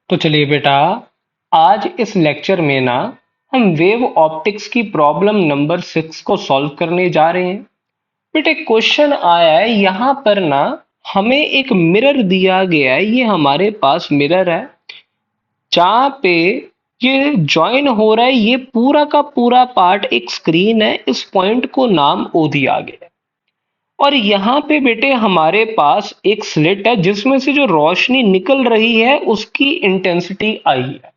तो चलिए बेटा, आज इस लेक्चर में ना हम वेव ऑप्टिक्स की प्रॉब्लम नंबर 6 को सॉल्व करने जा रहे हैं। बेटे क्वेश्चन आया है यहाँ पर ना, हमें एक मिरर दिया गया है। ये हमारे पास मिरर है जहाँ पे ये ज्वाइन हो रहा है। ये पूरा का पूरा पार्ट एक स्क्रीन है। इस पॉइंट को नाम ओ दिया गया है और यहाँ पे बेटे हमारे पास एक स्लिट है जिसमें से जो रोशनी निकल रही है उसकी इंटेंसिटी आई है।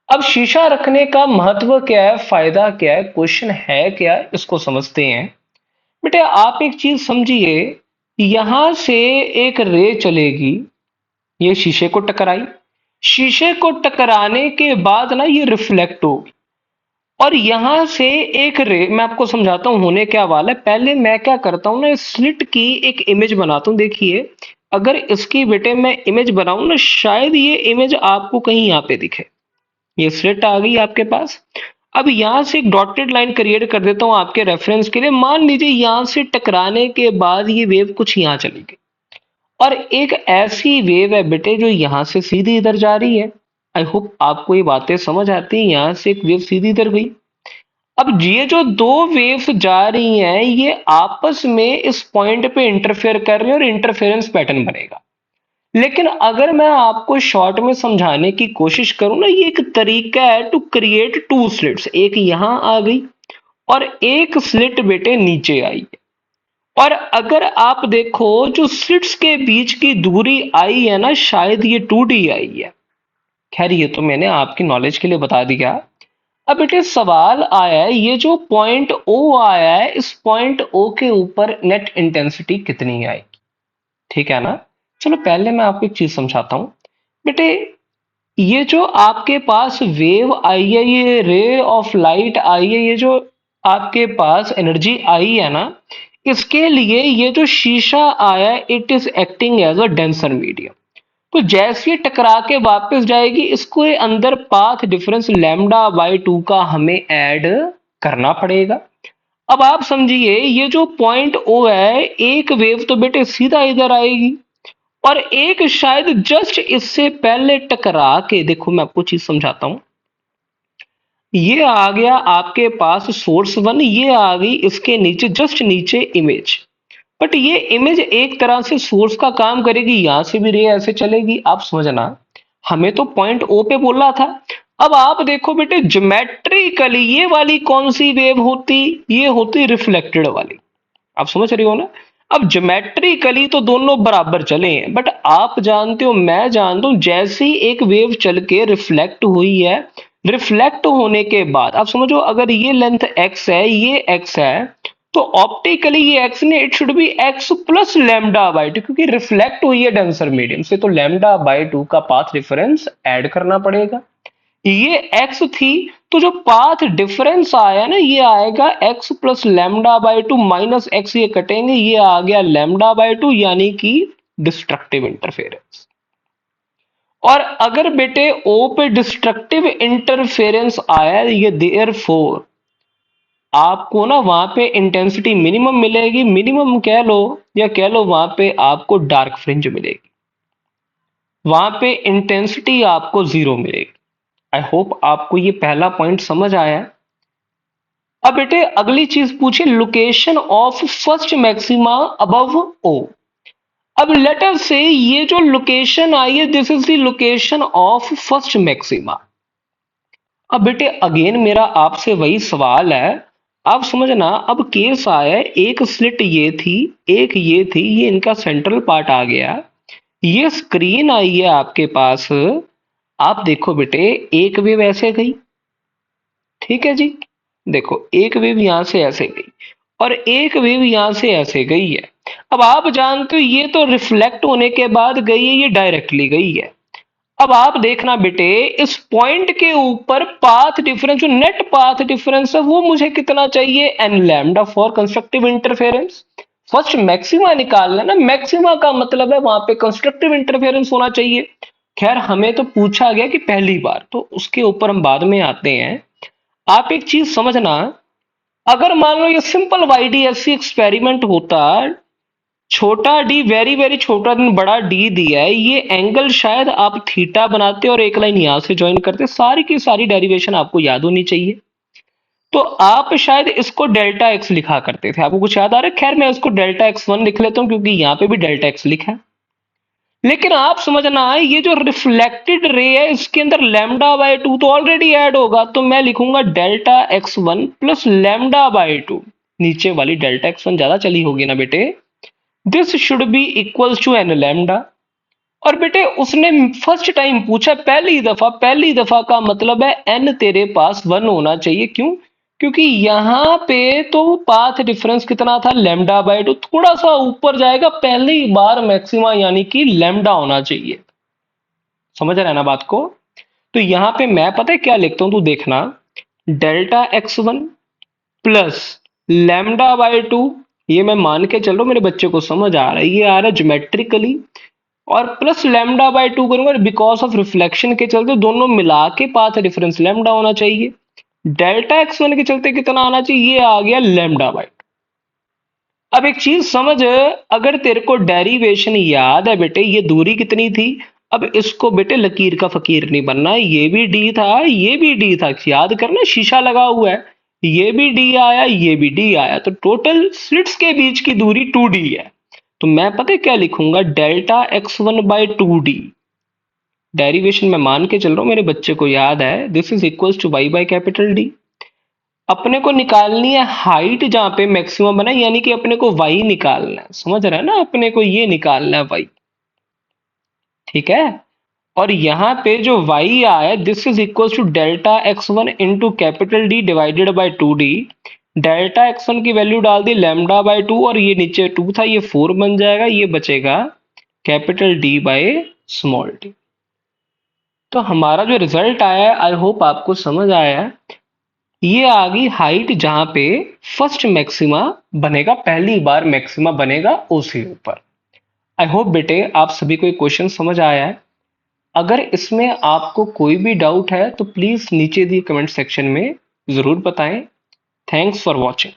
अब शीशा रखने का महत्व क्या है, फायदा क्या है, क्वेश्चन है क्या, इसको समझते हैं। बेटे आप एक चीज समझिए, यहां से एक रे चलेगी, ये शीशे को टकराई, शीशे को टकराने के बाद ना ये रिफ्लेक्ट होगी और यहां से एक रे, मैं आपको समझाता हूं होने क्या वाला है। पहले मैं क्या करता हूं ना, स्लिट की एक इमेज बनाता हूं। देखिए, अगर इसकी बेटे मैं इमेज बनाऊं ना, शायद ये इमेज आपको कहीं यहाँ पे दिखे। ये स्लिट आ गई आपके पास। अब यहां से एक डॉटेड लाइन क्रिएट कर देता हूं आपके रेफरेंस के लिए। मान लीजिए यहां से टकराने के बाद ये वेव कुछ यहां चली गई और एक ऐसी वेव है बेटे जो यहां से सीधी इधर जा रही है। आई होप आपको ये बातें समझ आती हैं। यहां से एक वेव सीधी इधर गई। अब ये जो दो वेव्स जा रही हैं ये आपस में इस पॉइंट पे इंटरफेयर कर रही हैं और इंटरफेरेंस पैटर्न बनेगा। लेकिन अगर मैं आपको शॉर्ट में समझाने की कोशिश करूं ना, ये एक तरीका है टू क्रिएट टू स्लिट्स। एक यहां आ गई और एक स्लिट बेटे नीचे आई है। और अगर आप देखो जो स्लिट्स के बीच की दूरी आई है ना, शायद ये 2D आई है। खैर ये तो मैंने आपकी नॉलेज के लिए बता दिया। अब बेटे सवाल आया है, ये जो पॉइंट ओ आया है, इस पॉइंट ओ के ऊपर नेट इंटेंसिटी कितनी आएगी? ठीक है ना। चलो पहले मैं आपको एक चीज समझाता हूं। बेटे ये जो आपके पास वेव आई है, ये रे ऑफ लाइट आई है, ये जो आपके पास एनर्जी आई है ना, इसके लिए ये जो शीशा आया it is acting as a denser medium. तो जैसे ये टकरा के वापस जाएगी, इसको ये अंदर पाथ डिफरेंस λ/2 का हमें ऐड करना पड़ेगा। अब आप समझिए, ये जो पॉइंट ओ है, एक वेव तो बेटे सीधा इधर आएगी और एक शायद जस्ट इससे पहले टकरा के, देखो मैं आपको चीज समझाता हूं। ये आ गया आपके पास सोर्स वन, ये आ गई इसके नीचे, जस्ट नीचे इमेज। बट ये इमेज एक तरह से सोर्स का काम करेगी, यहां से भी रे ऐसे चलेगी। आप समझना, हमें तो पॉइंट ओ पे बोला था। अब आप देखो बेटे, ज्योमेट्रिकली ये वाली कौन सी वेव होती? ये होती रिफ्लेक्टेड वाली। आप समझ रही हो ना। अब ज्योमेट्रिकली तो दोनों बराबर चले हैं, बट आप जानते हो, मैं जानता हूं, जैसे ही एक वेव चल के रिफ्लेक्ट हुई है, रिफ्लेक्ट होने के बाद आप समझो, अगर ये लेंथ x है, ये x है, तो ऑप्टिकली ये x ने, it should be x plus λ/2, क्योंकि रिफ्लेक्ट हुई है डेंसर मीडियम से, तो λ/2 का पाथ डिफरेंस ऐड करना पड़ेगा। ये x थी, तो जो पाथ डिफरेंस आया ना, ये आएगा x प्लस λ/2 माइनस x, ये कटेंगे, ये आ गया λ/2, यानी कि डिस्ट्रक्टिव इंटरफेरेंस। और अगर बेटे O पे डिस्ट्रक्टिव इंटरफेरेंस आया, ये देयर फोर आपको ना वहां पे इंटेंसिटी मिनिमम मिलेगी। मिनिमम कह लो या कह लो वहां पे आपको डार्क फ्रिंज मिलेगी, वहां पे इंटेंसिटी आपको जीरो मिलेगी। आई होप आपको ये पहला पॉइंट समझ आया। अब बेटे अगली चीज पूछे, location of first maxima above O. अब लेट अस से ये जो लोकेशन आई है, this is the location of first maxima. अब बेटे अगेन मेरा आपसे वही सवाल है, आप समझना। अब केस आया है, एक स्लिट ये थी, एक ये थी, ये इनका सेंट्रल पार्ट आ गया, ये स्क्रीन आई है आपके पास। आप देखो बेटे, एक वेव ऐसे गई, ठीक है जी। देखो एक वेव यहां से ऐसे गई और एक वेव यहां से ऐसे गई है। अब आप जानते हो ये तो रिफ्लेक्ट होने के बाद गई है, ये डायरेक्टली गई है। अब आप देखना बेटे, इस पॉइंट के ऊपर पाथ डिफरेंस, जो नेट पाथ डिफरेंस है, वो मुझे कितना चाहिए? N lambda for constructive interference. First maxima निकालना ना, मैक्सिमा का मतलब है वहां पे कंस्ट्रक्टिव इंटरफेरेंस होना चाहिए। खैर हमें तो पूछा गया कि पहली बार, तो उसके ऊपर हम बाद में आते हैं। आप एक चीज समझना, अगर मान लो ये सिंपल वाईडीएससी एक्सपेरिमेंट होता, छोटा डी वेरी वेरी छोटा देन बड़ा डी दिया है, ये एंगल शायद आप थीटा बनाते और एक लाइन यहां से ज्वाइन करते, सारी की सारी डेरिवेशन आपको याद होनी चाहिए। तो आप शायद इसको डेल्टा एक्स लिखा करते थे, आपको कुछ याद आ रहा है? खैर मैं इसको डेल्टा एक्स वन लिख लेता हूं क्योंकि यहां पे भी डेल्टा एक्स लिखा है। लेकिन आप समझना, ये जो रिफ्लेक्टेड रे है इसके अंदर लैम्डा बाय टू तो ऑलरेडी ऐड होगा, तो मैं लिखूंगा delta x one plus lambda by two. नीचे वाली डेल्टा एक्स वन ज्यादा चली होगी ना बेटे, this should be equals to n lambda. और बेटे उसने फर्स्ट टाइम पूछा, पहली दफा का मतलब है एन तेरे पास वन होना चाहिए। क्यों? क्योंकि यहां पे तो पाथ डिफरेंस कितना था, लैम्डा बाय टू, थोड़ा सा ऊपर जाएगा, पहली बार मैक्सिमा यानी कि लैम्डा होना चाहिए। समझ रहा है ना बात को? तो यहां पे मैं पता है क्या लिखता हूं, तू देखना, delta x one plus lambda by two, ये मैं मान के चल रहा हूं मेरे बच्चे को समझ आ रहा है, ये आ रहा है ज्योमेट्रिकली, और प्लस लैम्डा बाय टू करूंगा बिकॉज ऑफ रिफ्लेक्शन के चलते, दोनों मिला के पाथ डिफरेंस लैम्डा होना चाहिए। डेल्टा एक्स वन के चलते कितना आना चाहिए, ये आ गया लैम्डा बाय टू। अब एक चीज समझ, अगर तेरे को डेरिवेशन याद है बेटे, ये दूरी कितनी थी, अब इसको बेटे लकीर का फकीर नहीं बनना, ये भी डी था, ये भी डी था, याद करना शीशा लगा हुआ है, ये भी डी आया, ये भी डी आया, तो टोटल स्लिट्स के बीच की दूरी टू डी है। तो मैं पता है क्या लिखूंगा, delta x one by two D, derivation में मान के चल रहा हूं मेरे बच्चे को याद है, this is equals to y by capital D. अपने को निकालनी है हाइट जहां पे मैक्सिमम बना, यानी कि अपने को वाई निकालना है, समझ रहा है ना, अपने को ये निकालना है वाई, ठीक है। और यहां पे जो वाई आया, this is equals to delta x one into capital D divided by two d. Delta x one की वैल्यू डाल दी लैम्डा बाय टू, और ये नीचे टू था, ये फोर बन जाएगा, ये बचेगा capital D by small D. तो हमारा जो रिजल्ट आया, आई होप आपको समझ आया है, ये आ गई हाइट जहां पे फर्स्ट मैक्सिमा बनेगा, पहली बार मैक्सिमा बनेगा ओ से ऊपर। आई होप बेटे आप सभी को क्वेश्चन समझ आया है। अगर इसमें आपको कोई भी डाउट है तो प्लीज नीचे दिए कमेंट सेक्शन में जरूर बताएं। Thanks for watching.